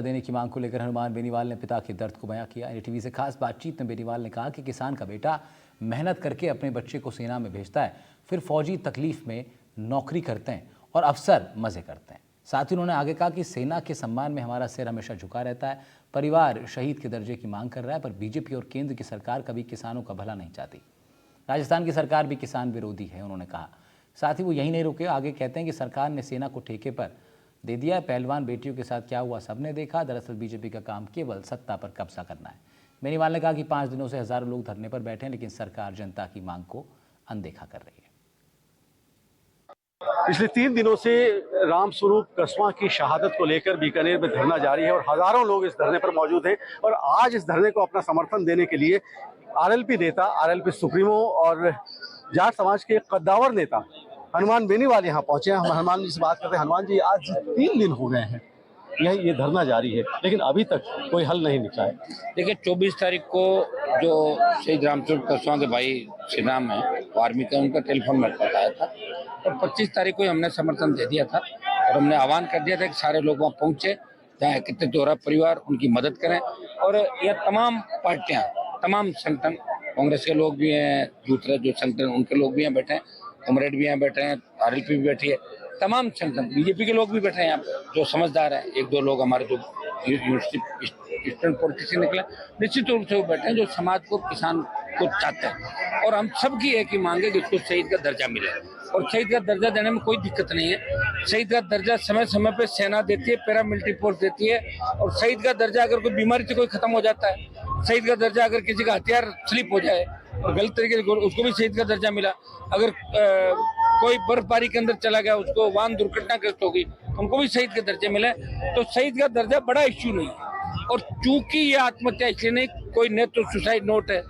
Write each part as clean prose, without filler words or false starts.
देने की मांग को लेकर हनुमान बेनीवाल ने पिता के दर्द को बयां किया। एनडीटीवी से खास बातचीत में बेनीवाल ने कहा कि किसान का बेटा मेहनत करके अपने बच्चे को सेना में भेजता है, फिर फौजी तकलीफ में नौकरी करते हैं और अफसर मजे करते हैं। साथ ही उन्होंने आगे कहा कि सेना के सम्मान में हमारा सिर हमेशा झुका रहता है। परिवार शहीद के दर्जे की मांग कर रहा है, पर बीजेपी और केंद्र की सरकार कभी किसानों का भला नहीं चाहती। राजस्थान की सरकार भी किसान विरोधी है, उन्होंने कहा। साथ ही वो यही नहीं रुके, आगे कहते हैं कि सरकार ने सेना को ठेके पर दे दिया। पहलवान बेटियों के साथ क्या हुआ सबने देखा। दरअसल बीजेपी का काम केवल सत्ता पर कब्जा करना है। बेनीवाल ने कहा कि 5 दिनों से हजारों लोग धरने पर बैठे हैं, लेकिन सरकार जनता की मांग को अनदेखा कर रही है। पिछले 3 दिनों से रामस्वरूप कस्वां की शहादत को लेकर बीकानेर में धरना जारी है और हजारों लोग इस धरने पर मौजूद हैं। और आज इस धरने को अपना समर्थन देने के लिए आरएलपी नेता, आरएलपी सुप्रीमो और जाट समाज के कद्दावर नेता हनुमान बेनीवाल यहाँ पहुंचे हैं। हम हनुमान जी से बात करते हैं। हनुमान जी, आज 3 दिन हो गए हैं ये धरना जारी है, लेकिन अभी तक कोई हल नहीं निकला है। देखिए, 24 तारीख को जो शहीद रामस्वरूप कस्वां के भाई श्री राम है, वो आर्मी का, उनका टेलीफोन मेरे पास आया था और 25 तारीख को हमने समर्थन दे दिया था और हमने आह्वान कर दिया था कि सारे लोग वहाँ पहुँचे, चाहे कितने दोहरा परिवार, उनकी मदद करें। और यह तमाम पार्टियाँ, तमाम संगठन, कांग्रेस के लोग भी हैं, दूसरे जो संगठन उनके लोग भी यहाँ बैठे हैं, कॉमरेड भी यहाँ बैठे हैं, आरएलपी भी बैठी है, तमाम संगठन, बीजेपी के लोग भी बैठे हैं यहाँ पे, जो समझदार हैं। 1-2 लोग हमारे जो यूनिवर्सिटी स्टूडेंट पॉलिटिशियन निकले, निश्चित रूप से वो बैठे हैं, जो समाज को, किसान को चाहते हैं। और हम सबकी एक ही मांग है कि उसको शहीद का दर्जा मिले। और शहीद का दर्जा देने में कोई दिक्कत नहीं है। शहीद का दर्जा समय समय पे सेना देती है, पैरामिलिट्री फोर्स देती है। और शहीद का दर्जा अगर कोई बीमारी से कोई खत्म हो जाता है, शहीद का दर्जा अगर किसी का हथियार स्लिप हो जाए और गलत तरीके से, उसको भी शहीद का दर्जा मिला। अगर कोई बर्फबारी के अंदर चला गया, उसको वाहन दुर्घटनाग्रस्त होगी, उनको भी शहीद के दर्जे मिले। तो शहीद का दर्जा बड़ा इश्यू नहीं है। और चूंकि ये आत्महत्या इसलिए नहीं, कोई न तो सुसाइड नोट है,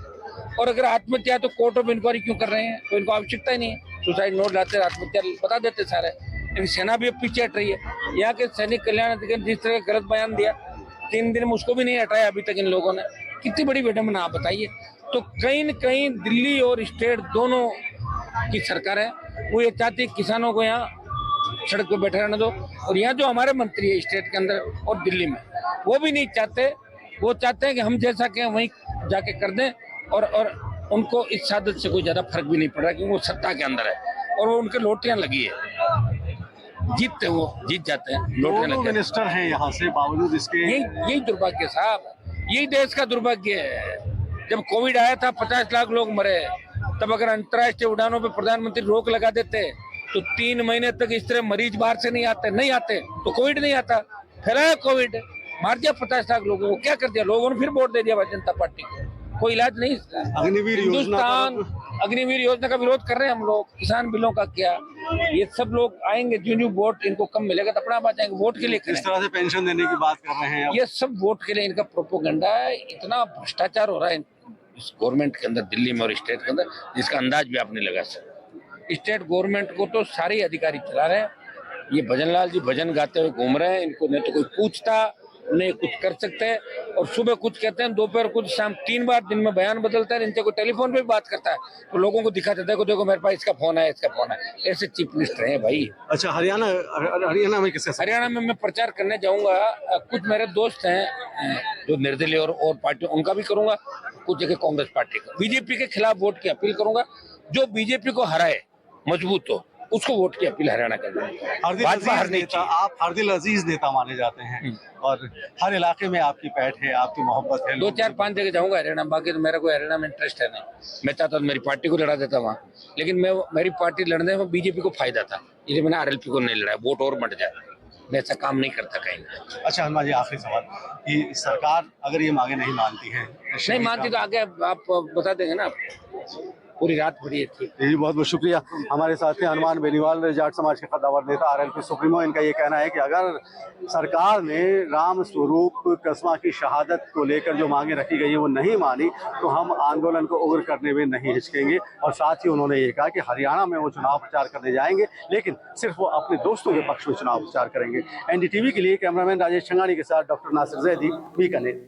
और अगर आत्महत्या है तो कोर्ट ऑफ इंक्वायरी क्यों कर रहे हैं? तो इनको आवश्यकता ही नहीं है। सुसाइड नोट लाते, आत्महत्या बता देते सारे। लेकिन सेना भी अब पीछे हट रही है। यहाँ के सैनिक कल्याण अधिकारी जिस तरह का गलत बयान दिया 3 दिन में, उसको भी नहीं हटाया अभी तक इन लोगों ने। कितनी बड़ी विडंबना, आप बताइए। तो कहीं न कहीं दिल्ली और स्टेट दोनों की सरकार है, वो ये चाहती है किसानों को यहाँ सड़क पे बैठे रहने दो। और यहाँ जो हमारे मंत्री है स्टेट के अंदर और दिल्ली में, वो भी नहीं चाहते। वो चाहते हैं कि हम जैसा कहें वहीं जाके कर दें। और उनको इस शहादत से कोई ज्यादा फर्क भी नहीं पड़ रहा, क्योंकि वो सत्ता के अंदर है और वो उनके लोटियां लगी है। जीतते वो जीत जाते हैं, लोटियां लगी। मिनिस्टर हैं यहाँ से, बावजूद इसके यही दुर्भाग्य साहब, यही देश का दुर्भाग्य है। जब कोविड आया था 50 लाख लोग मरे, तब अगर अंतर्राष्ट्रीय उड़ानों पे प्रधानमंत्री रोक लगा देते तो 3 महीने तक इस तरह मरीज बाहर से नहीं आते तो कोविड नहीं आता। फैलाया कोविड, मार दिया 50 लाख लोगों को। क्या कर दिया लोगों ने? फिर वोट दे दिया भारतीय जनता पार्टी को। कोई इलाज नहीं इसका। अग्निवीर योजना का विरोध कर रहे हैं हम लोग। किसान बिलों का क्या, ये सब लोग आएंगे, जो वोट इनको कम मिलेगा तो अपना आ जाएंगे। वोट के लिए इस तरह से पेंशन देने की बात कर रहे हैं, ये सब वोट के लिए इनका प्रोपोगंडा है। इतना भ्रष्टाचार हो रहा है इस गवर्नमेंट के अंदर, दिल्ली में और स्टेट के अंदर, जिसका अंदाज भी आप नहीं लगा सकते। स्टेट गवर्नमेंट को तो सारे अधिकारी चला रहे हैं। ये भजनलाल जी भजन गाते हुए घूम रहे हैं। इनको नहीं तो कोई पूछता, नहीं कुछ कर सकते हैं। और सुबह कुछ कहते हैं, दोपहर कुछ, शाम 3 बार दिन में बयान बदलता है। इनसे कोई टेलीफोन पे भी बात करता है तो लोगों को दिखाते, देखो मेरे पास इसका फोन है, इसका फोन है। ऐसे चीफ मिनिस्टर हैं भाई। अच्छा, हरियाणा में किससे? हरियाणा में मैं प्रचार करने जाऊंगा। कुछ मेरे दोस्त हैं जो निर्दलीय और पार्टी, उनका भी करूंगा। कुछ जगह कांग्रेस पार्टी का, बीजेपी के खिलाफ वोट की अपील करूंगा। जो बीजेपी को हराए, मजबूत हो, उसको वोट की अपील हरियाणा कर। आप हरदिल अजीज नेता माने जाते हैं और हर इलाके में आपकी पैठ है, आपकी मोहब्बत है। 2-4-5 जगह जाऊंगा हरियाणा, बाकी तो मेरा कोई हरियाणा में इंटरेस्ट है नहीं। मैं चाहता तो मेरी पार्टी को लड़ा देता वहाँ, लेकिन मेरी पार्टी लड़ने में बीजेपी को फायदा था, इसलिए मैंने आरएलपी को नहीं लड़ाया। वोट और बढ़ जाए, मैं ऐसा काम नहीं करता कहीं। अच्छा हनुमान जी, आखिरी सवाल कि सरकार अगर ये मांगे नहीं मानती है, नहीं मानती तो आगे आप बता देंगे ना। पूरी रात पड़ी थी। जी, बहुत बहुत शुक्रिया। हमारे साथ हैं हनुमान बेनीवाल, जाट समाज के कद्दावर नेता, आरएलपी सुप्रीमो। इनका ये कहना है कि अगर सरकार ने रामस्वरूप कस्वां की शहादत को लेकर जो मांगे रखी गई है वो नहीं मानी तो हम आंदोलन को उग्र करने में नहीं हिचकेंगे। और साथ ही उन्होंने ये कहा कि हरियाणा में वो चुनाव प्रचार करने जाएंगे, लेकिन सिर्फ वो अपने दोस्तों के पक्ष में चुनाव प्रचार करेंगे। एनडीटीवी के लिए कैमरामैन राजेश छंगानी के साथ डॉक्टर नासिर जैदी, बीकानेर।